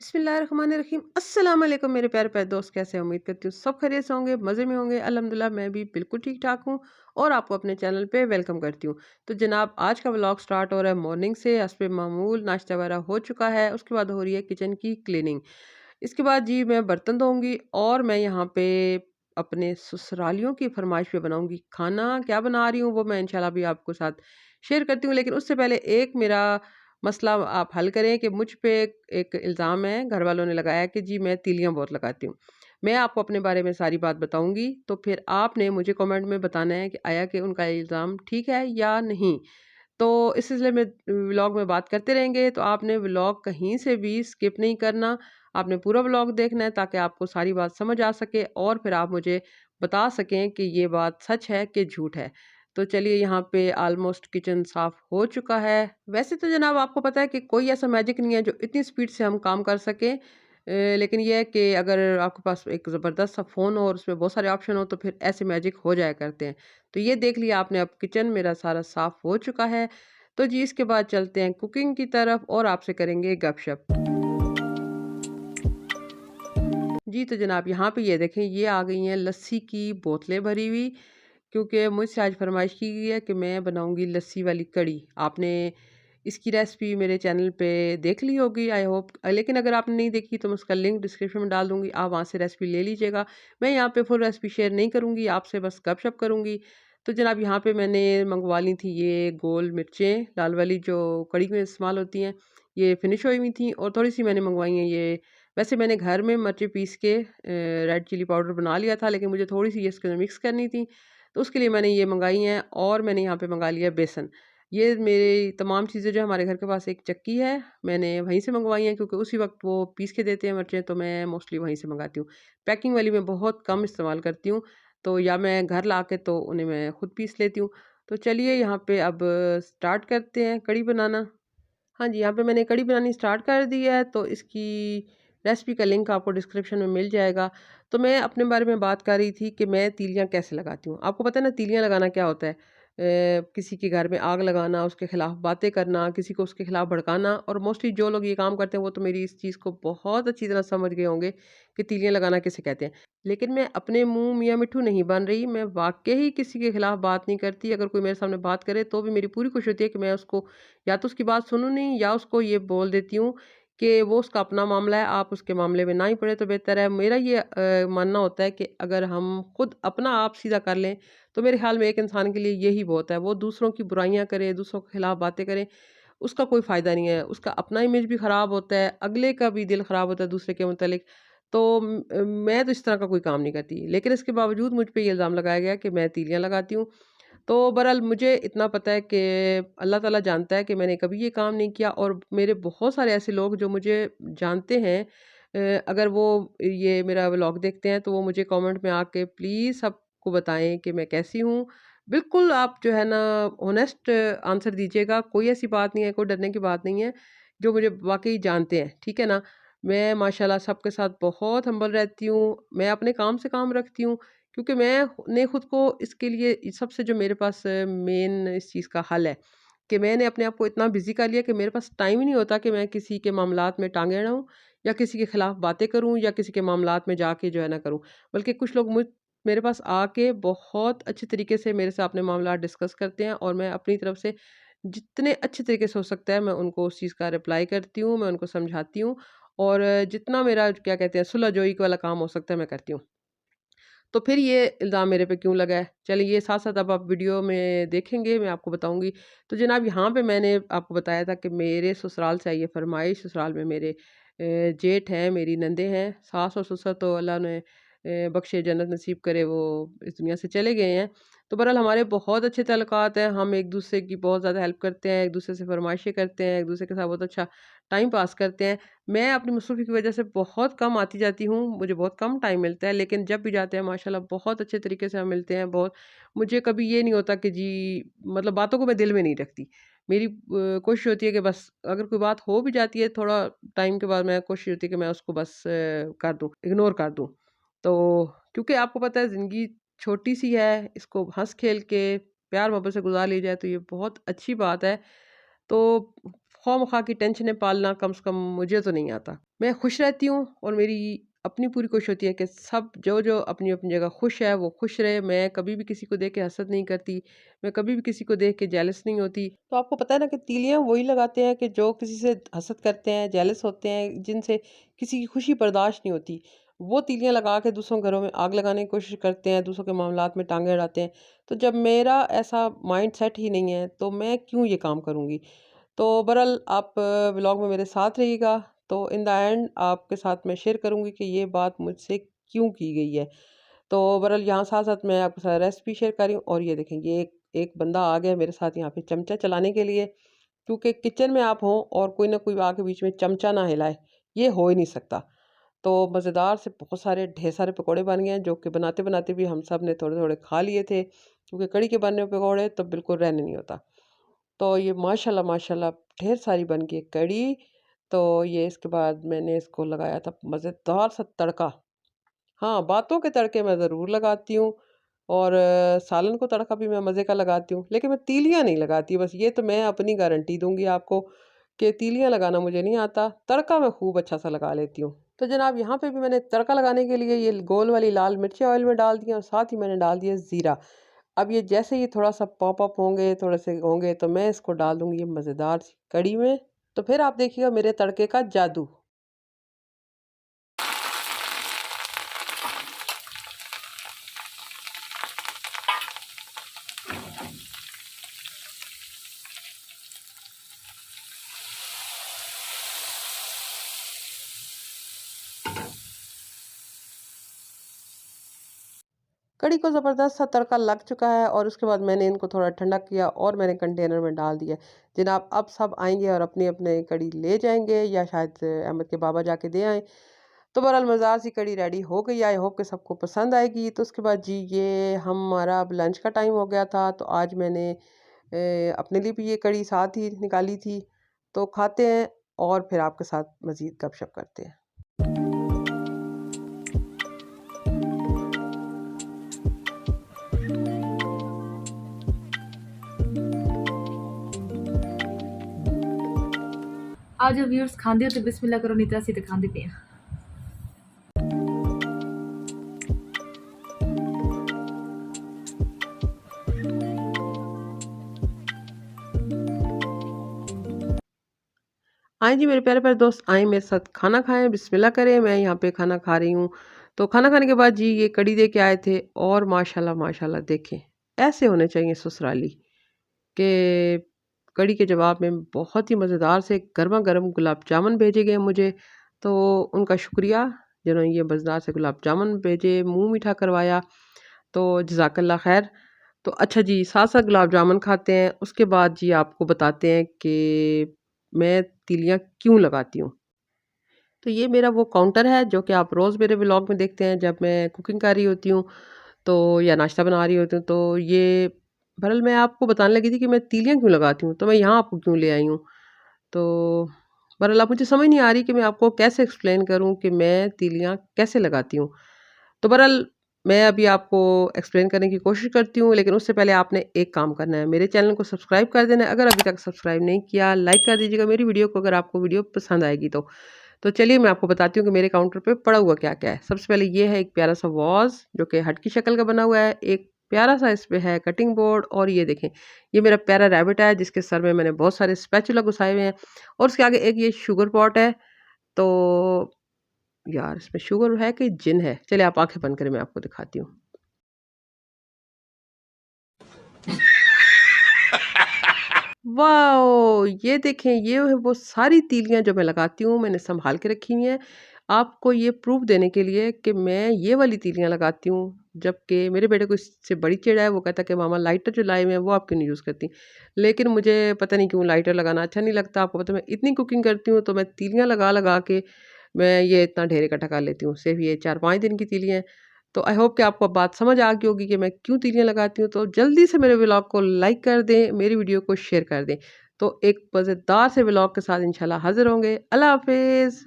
बिस्मिल्लाहिर्रहमानिर्रहीम। अस्सलाम वालेकुम मेरे प्यारे प्यारे दोस्त, कैसे हैं? उम्मीद करती हूँ सब खैरियत से होंगे, मज़े में होंगे। अल्हम्दुलिल्लाह मैं भी बिल्कुल ठीक ठाक हूँ और आपको अपने चैनल पे वेलकम करती हूँ। तो जनाब, आज का व्लॉग स्टार्ट हो रहा है मॉर्निंग से। हस्बे मामूल नाश्ता वगैरह हो चुका है, उसके बाद हो रही है किचन की क्लीनिंग। इसके बाद जी मैं बर्तन धोऊंगी और मैं यहाँ पे अपने ससुरालियों की फरमाइश पे बनाऊंगी खाना। क्या बना रही हूँ वो मैं इंशाल्लाह भी आपको साथ शेयर करती हूँ, लेकिन उससे पहले एक मेरा मसला आप हल करें कि मुझ पे एक इल्ज़ाम है, घर वालों ने लगाया कि जी मैं तीलियां बहुत लगाती हूँ। मैं आपको अपने बारे में सारी बात बताऊंगी, तो फिर आपने मुझे कमेंट में बताना है कि आया कि उनका इल्ज़ाम ठीक है या नहीं। तो इस सिलसिले में व्लॉग में बात करते रहेंगे, तो आपने व्लॉग कहीं से भी स्किप नहीं करना। आपने पूरा व्लॉग देखना है ताकि आपको सारी बात समझ आ सके और फिर आप मुझे बता सकें कि ये बात सच है कि झूठ है। तो चलिए, यहाँ पे ऑलमोस्ट किचन साफ हो चुका है। वैसे तो जनाब आपको पता है कि कोई ऐसा मैजिक नहीं है जो इतनी स्पीड से हम काम कर सकें, लेकिन ये है कि अगर आपके पास एक ज़बरदस्त सा फ़ोन हो और उसमें बहुत सारे ऑप्शन हो तो फिर ऐसे मैजिक हो जाया करते हैं। तो ये देख लिया आपने, अब किचन मेरा सारा साफ हो चुका है। तो जी इसके बाद चलते हैं कुकिंग की तरफ और आपसे करेंगे गपशप। जी तो जनाब, यहाँ पे ये देखें, ये आ गई हैं लस्सी की बोतलें भरी हुई, क्योंकि मुझसे आज फरमाइश की गई है कि मैं बनाऊंगी लस्सी वाली कड़ी। आपने इसकी रेसिपी मेरे चैनल पे देख ली होगी आई होप, लेकिन अगर आपने नहीं देखी तो मैं उसका लिंक डिस्क्रिप्शन में डाल दूंगी, आप वहाँ से रेसिपी ले लीजिएगा। मैं यहाँ पे फुल रेसिपी शेयर नहीं करूँगी, आपसे बस गपशप करूँगी। तो जनाब यहाँ पे मैंने मंगवा ली थी ये गोल मिर्चें, लाल वाली जो कड़ी में इस्तेमाल होती हैं। ये फिनिश हुई हुई थी और थोड़ी सी मैंने मंगवाई हैं ये। वैसे मैंने घर में मिर्ची पीस के रेड चिली पाउडर बना लिया था, लेकिन मुझे थोड़ी सी ये इसके अंदर मिक्स करनी थी, तो उसके लिए मैंने ये मंगाई हैं। और मैंने यहाँ पे मंगा लिया बेसन। ये मेरी तमाम चीज़ें जो हमारे घर के पास एक चक्की है, मैंने वहीं से मंगवाई हैं, क्योंकि उसी वक्त वो पीस के देते हैं मिर्चें, तो मैं मोस्टली वहीं से मंगाती हूँ। पैकिंग वाली मैं बहुत कम इस्तेमाल करती हूँ, तो या मैं घर ला के तो उन्हें मैं खुद पीस लेती हूँ। तो चलिए यहाँ पे अब स्टार्ट करते हैं कड़ी बनाना। हाँ जी, यहाँ पे मैंने कढ़ी बनानी स्टार्ट कर दी है, तो इसकी रेसिपी का लिंक आपको डिस्क्रिप्शन में मिल जाएगा। तो मैं अपने बारे में बात कर रही थी कि मैं तीलियाँ कैसे लगाती हूँ। आपको पता है ना तीलियाँ लगाना क्या होता है? किसी के घर में आग लगाना, उसके खिलाफ बातें करना, किसी को उसके खिलाफ भड़काना, और मोस्टली जो लोग ये काम करते हैं वो तो मेरी इस चीज़ को बहुत अच्छी तरह समझ गए होंगे कि तीलियाँ लगाना किसे कहते हैं। लेकिन मैं अपने मुँह मियाँ मिट्ठू नहीं बन रही, मैं वाक़ई ही किसी के खिलाफ बात नहीं करती। अगर कोई मेरे सामने बात करे तो भी मेरी पूरी कोशिश होती है कि मैं उसको या तो उसकी बात सुनूँ नहीं, या उसको ये बोल देती हूँ कि वो उसका अपना मामला है, आप उसके मामले में ना ही पड़े तो बेहतर है। मेरा ये मानना होता है कि अगर हम खुद अपना आप सीधा कर लें, तो मेरे ख़्याल में एक इंसान के लिए यही बहुत है। वो दूसरों की बुराइयाँ करे, दूसरों के खिलाफ बातें करे, उसका कोई फ़ायदा नहीं है। उसका अपना इमेज भी ख़राब होता है, अगले का भी दिल ख़राब होता है दूसरे के मुतालिक। तो मैं तो इस तरह का कोई काम नहीं करती। लेकिन इसके बावजूद मुझ पे ये इल्ज़ाम लगाया गया कि मैं तीलियाँ लगाती हूँ। तो बहरहाल मुझे इतना पता है कि अल्लाह ताला जानता है कि मैंने कभी ये काम नहीं किया, और मेरे बहुत सारे ऐसे लोग जो मुझे जानते हैं, अगर वो ये मेरा व्लॉग देखते हैं तो वो मुझे कमेंट में आके प्लीज़ सबको बताएं कि मैं कैसी हूँ। बिल्कुल आप जो है ना ऑनेस्ट आंसर दीजिएगा, कोई ऐसी बात नहीं है, कोई डरने की बात नहीं है, जो मुझे वाक़ई जानते हैं, ठीक है ना? मैं माशाल्लाह सबके साथ बहुत हम्बल रहती हूँ, मैं अपने काम से काम रखती हूँ, क्योंकि मैंने खुद को इसके लिए सबसे जो मेरे पास मेन इस चीज़ का हल है कि मैंने अपने आप को इतना बिज़ी कर लिया कि मेरे पास टाइम ही नहीं होता कि मैं किसी के मामलात में टांगे अड़ाऊँ, या किसी के खिलाफ बातें करूँ, या किसी के मामलात में जाके जो है ना करूँ। बल्कि कुछ लोग मेरे पास आके बहुत अच्छे तरीके से मेरे से अपने मामलात डिस्कस करते हैं, और मैं अपनी तरफ से जितने अच्छे तरीके से हो सकता है मैं उनको उस चीज़ का रिप्लाई करती हूँ, मैं उनको समझाती हूँ, और जितना मेरा क्या कहते हैं सुलह जोई वाला काम हो सकता है मैं करती हूँ। तो फिर ये इल्ज़ाम मेरे पे क्यों लगा है? चलिए ये साथ-साथ अब आप वीडियो में देखेंगे, मैं आपको बताऊँगी। तो जनाब यहाँ पे मैंने आपको बताया था कि मेरे ससुराल से आई है फ़रमाइश। ससुराल में मेरे जेठ हैं, मेरी नंदें हैं, सास और ससुर तो अल्लाह ने बख़्शे जन्नत नसीब करे, वो इस दुनिया से चले गए हैं। तो बहरहाल हमारे बहुत अच्छे ताल्लुकात हैं, हम एक-दूसरे की बहुत ज़्यादा हेल्प करते हैं, एक-दूसरे से फ़रमाइशें करते हैं, एक-दूसरे के साथ बहुत अच्छा टाइम पास करते हैं। मैं अपनी मसरूफ़ी की वजह से बहुत कम आती-जाती हूँ, मुझे बहुत कम टाइम मिलता है, लेकिन जब भी जाते हैं माशाल्लाह बहुत अच्छे तरीके से हम मिलते हैं। बहुत मुझे कभी ये नहीं होता कि जी, मतलब बातों को मैं दिल में नहीं रखती। मेरी कोशिश होती है कि बस अगर कोई बात हो भी जाती है थोड़ा टाइम के बाद, मैं कोशिश होती है कि मैं उसको बस कर दूँ, इग्नोर कर दूँ। तो क्योंकि आपको पता है ज़िंदगी छोटी-सी है, इसको हँस-खेल के प्यार-मोहब्बत से गुज़ार ली जाए तो ये बहुत अच्छी बात है। तो खौम-खा की टेंशनें पालना कम से कम मुझे तो नहीं आता। मैं खुश रहती हूँ और मेरी अपनी पूरी कोशिश होती है कि सब जो अपनी-अपनी जगह खुश है, वो खुश रहे। मैं कभी भी किसी को देख के हसद नहीं करती, मैं कभी भी किसी को देख के जेलस नहीं होती। तो आपको पता है ना कि तीलियाँ वही लगाते हैं कि जो किसी से हसद करते हैं, जेलस होते हैं, जिनसे किसी की खुशी बर्दाश्त नहीं होती। वो तीलियाँ लगा के दूसरों के घरों में आग लगाने की कोशिश करते हैं, दूसरों के मामलात में टाँगे अड़ाते हैं। तो जब मेरा ऐसा माइंड सेट ही नहीं है, तो मैं क्यों ये काम करूँगी? तो बहरहाल आप व्लॉग में मेरे साथ रहिएगा। तो इन द एंड आपके साथ मैं शेयर करूँगी कि ये बात मुझसे क्यों की गई है। तो बहरहाल यहाँ साथ-साथ मैं आपके साथ रेसिपी शेयर कर रही हूँ और ये देखें ये एक एक बंदा आ गया मेरे साथ यहाँ पे चमचा चलाने के लिए, क्योंकि किचन में आप हों और कोई ना कोई आके बीच में चमचा ना हिलाए, ये हो ही नहीं सकता। तो मज़ेदार से बहुत सारे ढेर सारे पकौड़े बन गए हैं, जो कि बनाते-बनाते भी हम सब ने थोड़े-थोड़े खा लिए थे, क्योंकि कढ़ी के बने हुए पकौड़े तो बिल्कुल रहने नहीं होता। तो ये माशाल्लाह माशाल्लाह ढेर सारी बन गई है कढ़ी। तो ये इसके बाद मैंने इसको लगाया था मज़ेदार सा तड़का। हाँ, बातों के तड़के मैं ज़रूर लगाती हूँ और सालन को तड़का भी मैं मज़े का लगाती हूँ, लेकिन मैं तीलियाँ नहीं लगाती, बस ये तो मैं अपनी गारंटी दूँगी आपको कि तीलियाँ लगाना मुझे नहीं आता, तड़का मैं खूब अच्छा-सा लगा लेती हूँ। तो जनाब यहाँ पे भी मैंने तड़का लगाने के लिए ये गोल वाली लाल मिर्चें ऑयल में डाल दी हैं और साथ ही मैंने डाल दिया ज़ीरा। अब ये जैसे ही थोड़ा-सा पॉप अप होंगे, थोड़े से होंगे तो मैं इसको डाल दूँगी ये मज़ेदार सी कढ़ी में, तो फिर आप देखिएगा मेरे तड़के का जादू। कढ़ी को ज़बरदस्त सा तड़का लग चुका है और उसके बाद मैंने इनको थोड़ा ठंडा किया और मैंने कंटेनर में डाल दिया। जनाब अब सब आएँगे और अपनी-अपनी कढ़ी ले जाएँगे या शायद अहमद के बाबा जाके दे आएँ। तो बहरहाल मज़ेदार सी कढ़ी रेडी हो गई। आई होप कि सबको पसंद आएगी। तो उसके बाद जी ये हमारा अब लंच का टाइम हो गया था, तो आज मैंने अपने लिए भी ये कढ़ी साथ ही निकाली थी। तो खाते हैं और फिर आपके साथ मज़ीद गपशप करते हैं। आज व्यूअर्स खांदे हो तो बिस्मिल्लाह करो, नहीं तो ਅਸੀਂ ਤੇ ਖਾਂਦੇ ਪਏ ਆ। आएँ जी मेरे प्यारे-प्यारे दोस्त, आएँ मेरे साथ खाना खाएँ, बिस्मिल्लाह करें। मैं यहाँ पे खाना खा रही हूँ। तो खाना खाने के बाद जी ये कढ़ी दे के आए थे और माशाल्लाह माशाल्लाह देखें, ऐसे होने चाहिए ससुराली कि कढ़ी के जवाब में बहुत ही मज़ेदार से गरमा-गरम गुलाब जामुन भेजे गए मुझे। तो उनका शुक्रिया जिन्होंने ये मज़ेदार से गुलाब जामुन भेजे, मुँह मीठा करवाया, तो जज़ाकल्लाह ख़ैर। तो अच्छा जी, साथ-साथ गुलाब जामुन खाते हैं, उसके बाद जी आपको बताते हैं कि मैं तीलियाँ क्यों लगाती हूँ। तो ये मेरा वो काउंटर है जो कि आप रोज़ मेरे व्लॉग में देखते हैं जब मैं कुकिंग कर रही होती हूँ, तो या नाश्ता बना रही होती हूँ, तो ये बहरहाल मैं आपको बताने लगी थी कि मैं तीलियाँ क्यों लगाती हूँ, तो मैं यहाँ आपको क्यों ले आई हूँ। तो बहरहाल अब मुझे समझ नहीं आ रही कि मैं आपको कैसे एक्सप्लेन करूँ कि मैं तीलियाँ कैसे लगाती हूँ। तो बहरहाल मैं अभी आपको एक्सप्लेन करने की कोशिश करती हूँ, लेकिन उससे पहले आपने एक काम करना है, मेरे चैनल को सब्सक्राइब कर देना है। अगर अभी तक सब्सक्राइब नहीं किया, लाइक कर दीजिएगा मेरी वीडियो को अगर आपको वीडियो पसंद आएगी तो। तो चलिए मैं आपको बताती हूँ कि मेरे काउंटर पे पड़ा हुआ क्या-क्या है। सबसे पहले ये है एक प्यारा-सा वाज़ जो कि हट की शक्ल का बना हुआ है। एक प्यारा-सा इस पे है कटिंग बोर्ड और ये देखें, ये मेरा प्यारा रैबिट है जिसके सर में मैंने बहुत सारे स्पैचुला घुसाए हुए हैं और उसके आगे एक ये शुगर पॉट है। तो यार इसमें शुगर है कि जिन है? चलिए आप आँखें बंद करें मैं आपको दिखाती हूँ। वाओ! ये देखें ये है वो सारी तीलियाँ जो मैं लगाती हूँ, मैंने सँभाल के रखी हुई हैं। आपको ये प्रूफ़ देने के लिए कि मैं ये वाली तीलियाँ लगाती हूँ, जबकि मेरे बेटे को इससे बड़ी चिढ़ है, वो कहता है कि मामा लाइटर जो लाए हुए हैं वो आप क्यों नहीं यूज़ करती? लेकिन मुझे पता नहीं क्यों लाइटर लगाना अच्छा नहीं लगता। आपको पता है मैं इतनी कुकिंग करती हूँ तो मैं तीलियाँ लगा-लगा के मैं ये इतना ढेर इकट्ठा कर लेती हूँ। सिर्फ़ ये 4-5 दिन की तीलियाँ हैं। तो आई होप कि आपको अब बात समझ आ गई होगी कि मैं क्यों तीलियाँ लगाती हूँ। तो जल्दी से मेरे व्लॉग को लाइक कर दें, मेरी वीडियो को शेयर कर दें। तो एक मज़ेदार से व्लॉग के साथ इंशाल्लाह हाज़िर होंगे। अल्लाह हाफ़िज़।